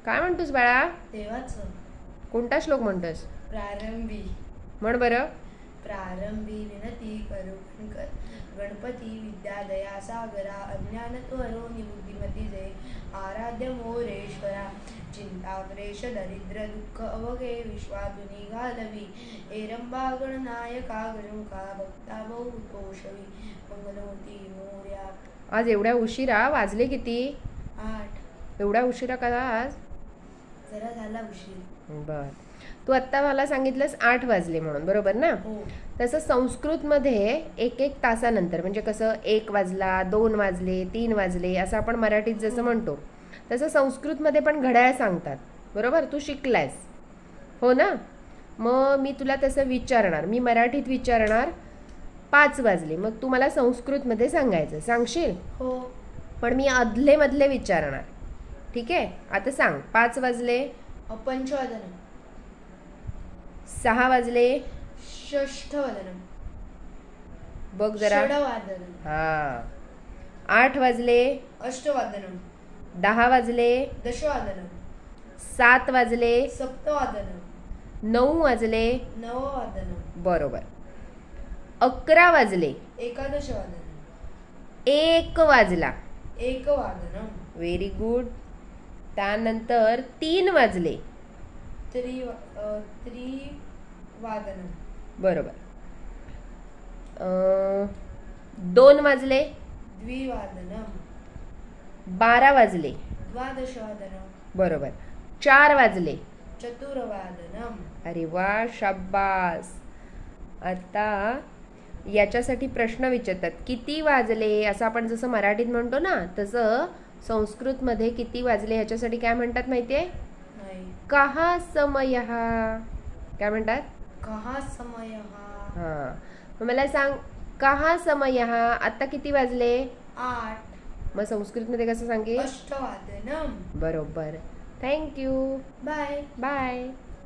काय म्हणतोस बाळा? देवाचं. कोणता श्लोक म्हणतोस? प्रारंभी. म्हण बरं. प्रारंभी विनती करू गणपती विद्या दया सागरा अज्ञान त्वरो निबुद्धिमती जय आराध्य मोरेश्वरा चिंता क्लेश दरिद्र दुःख अवघे विश्वातुनी घालवी एरंबा गणनायका गणुका भक्ता बहुतोषवी मंगलमूर्ती मोर्या. आज एवढ्या उशिरा? वाजले किती? 8. एवढ्या उशिरा का आज? जरा झाला उशीर. बर. तू आत्ता मला सांगितलंस 8 वाजले म्हणून, बरोबर ना? हो. तसं संस्कृतमध्ये एक एक तासानंतर, म्हणजे कसं 1 वाजला, 2 वाजले, 3 वाजले असं आपण मराठीत जसं म्हणतो तसं संस्कृतमध्ये पण घड्याळ सांगतात, बरोबर? तू शिकलायस हो ना? मग मी तुला तसं विचारणार, मी मराठीत विचारणार 5 वाजले, मग तू मला संस्कृतमध्ये सांगायचं. सांगशील? हो. पण मी अदले मधले विचारणार, ठीक आहे? आता सांग. 5 वाजले. पंचवादनम. 6 वाजले. षष्ठवादनम. बघ जरा. षडवादनम. हा. 8 वाजले. अष्टवादनम. 10 वाजले. दशवादनम. 7 वाजले. सप्तवादनम. 9 वाजले. नववादनम. बरोबर. 11 वाजले. एकादशवादनम. 1 वाजला. एकवादनम. Very good. त्यानंतर 3 वाजले. त्रिवादनम. बरोबर. 2 वाजले. द्विवादनम. 12 वाजले. द्वादशवादनम. बरोबर. 4 वाजले. चतुर्वादनम. अरे वा, शाब्बास. आता याच्यासाठी प्रश्न विचारतात, किती वाजले असं आपण जसं मराठीत म्हणतो ना, तसं संस्कृतमध्ये किती वाजले ह्याच्यासाठी काय म्हणतात माहितीये? नाही. कहा समयः. काय म्हणतात? कहा समयः. हा. मग मला सांग, कहा समयः, आता किती वाजले? 8. मग संस्कृतमध्ये कसं सांगेल? अष्टवादनम. बरोबर. थँक्यू. बाय. बाय.